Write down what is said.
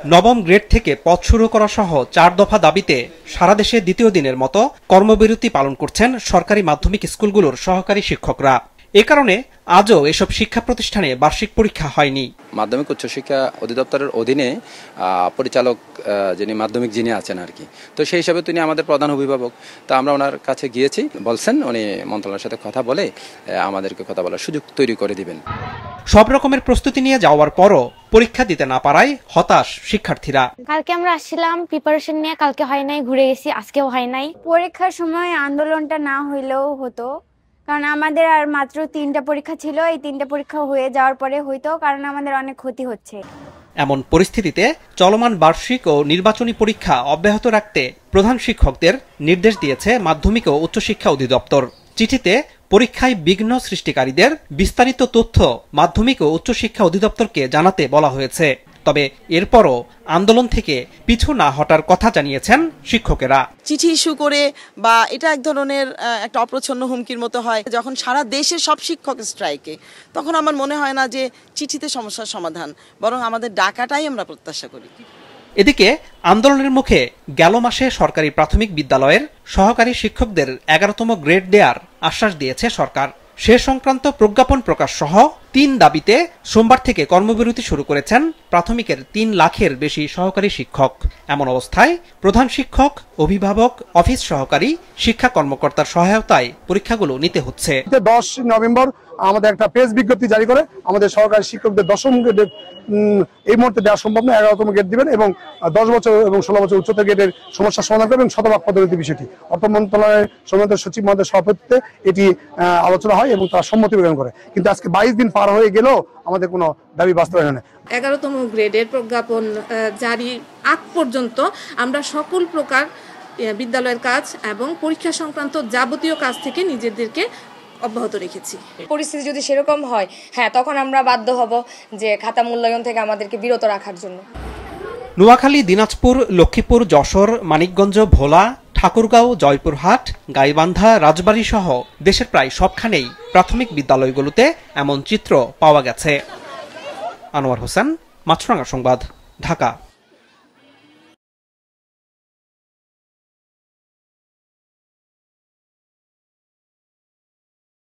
নবম গ্রেড থেকে পথ শুরু করা সহ 4 দফা দাবিতে সারা দেশে দ্বিতীয় দিনের মতো কর্মবিরতি পালন করছেন সরকারি মাধ্যমিক স্কুলগুলোর সহকারী শিক্ষকরা। এ কারণে আজও এসব শিক্ষা প্রতিষ্ঠানে বার্ষিক পরীক্ষা হয়নি। মাধ্যমিক উচ্চশিক্ষা অধিদপ্তরের অধীনে পরিচালক যিনি আছেন আর কি, তো সেই হিসাবে তিনি আমাদের প্রধান অভিভাবক। তা আমরা ওনার কাছে গিয়েছি, বলছেন উনি মন্ত্রণালয়ের সাথে কথা বলে আমাদেরকে কথা বলার সুযোগ তৈরি করে দিবেন। সব রকমের প্রস্তুতি নিয়ে যাওয়ার পরও পরীক্ষা দিতে না পারায় হতাশ শিক্ষার্থীরা। কালকে আমরা আসছিলাম প্রিপারেশন নিয়ে, কালকে হয় নাই, ঘুরে গেছি, আজকেও হয় নাই। পরীক্ষার সময় আন্দোলনটা না হইলেও হতো, কারণ আমাদের আর মাত্র 3টা পরীক্ষা ছিল। এই 3টা পরীক্ষা হয়ে যাওয়ার পরে হইতো, কারণ আমাদের অনেক ক্ষতি হচ্ছে। এমন পরিস্থিতিতে চলমান বার্ষিক ও নির্বাচনী পরীক্ষা অব্যাহত রাখতে প্রধান শিক্ষকদের নির্দেশ দিয়েছে মাধ্যমিক ও উচ্চশিক্ষা অধিদপ্তর। চিঠিতে পরীক্ষায় বিঘ্ন সৃষ্টিকারীদের বিস্তারিত তথ্য মাধ্যমিক ও উচ্চশিক্ষা অধিদপ্তরকে জানাতে বলা হয়েছে। তবে এরপরও আন্দোলন থেকে পিছু না হটার কথা জানিয়েছেন শিক্ষকেরা। চিঠি ইস্যু করে বা এটা এক ধরনের একটা অপ্রচ্ছন্ন হুমকির মতো হয়। যখন সারা দেশের সব শিক্ষক স্ট্রাইকে, তখন আমার মনে হয় না যে চিঠিতে সমস্যার সমাধান, বরং আমাদের ডাকাটাই আমরা প্রত্যাশা করি। এদিকে আন্দোলনের মুখে গেল মাসে সরকারি প্রাথমিক বিদ্যালয়ের সহকারী শিক্ষকদের 11তম গ্রেড দেওয়ার আশ্বাস দিয়েছে সরকার। সে সংক্রান্ত প্রজ্ঞাপন প্রকাশ সহ 3 দাবিতে সোমবার থেকে কর্মবিরতি শুরু করেছেন প্রাথমিকের 3 লাখের বেশি সহকারী শিক্ষক। এমন অবস্থায় প্রধান শিক্ষক, অভিভাবক, অফিস সহকারী, শিক্ষা কর্মকর্তার সহায়তায় পরীক্ষাগুলো নিতে হচ্ছে। 10 নভেম্বর আমাদের একটা প্রেস বিজ্ঞপ্তি জারি করে আমাদের সহকারী শিক্ষকদের 10ম গ্রেড এই মুহূর্তে দেওয়া সম্ভব নয়, 11তম গ্রেড দিবেন এবং 10 বছর এবং 16 বছর উচ্চতর গ্রেডের সমস্যার সমাধান করবেন এবং শতভাগ পদোন্নতি বিষয়টি অর্থ মন্ত্রণালয়ের সম্মানিত সচিব মহোদয়ের সভাপতিত্বে এটি আলোচনা হয় এবং তারা সম্মতি প্রদান করে। কিন্তু আজকে 22 দিন পার হয়ে গেলেও আমাদের কোনো দাবি বাস্তবায়ন হয় না। 11তম গ্রেডের প্রজ্ঞাপন জারি আগ পর্যন্ত আমরা সকল প্রকার বিদ্যালয়ের কাজ এবং পরীক্ষা সংক্রান্ত যাবতীয় কাজ থেকে নিজেদেরকে অব্যাহত রেখেছি। পরিস্থিতি যদি সেরকম হয়, তখন আমরা বাধ্য হব যে খাতা মূল্যায়ন থেকে আমাদেরকে বিরত রাখার জন্য। নোয়াখালী, দিনাজপুর, লক্ষ্মীপুর, যশোর, মানিকগঞ্জ, ভোলা, ঠাকুরগাঁও, জয়পুরহাট, গাইবান্ধা, রাজবাড়ী সহ দেশের প্রায় সবখানেই প্রাথমিক বিদ্যালয়গুলোতে এমন চিত্র পাওয়া গেছে। আনোয়ার হোসেন, মাছরাঙা সংবাদ, ঢাকা।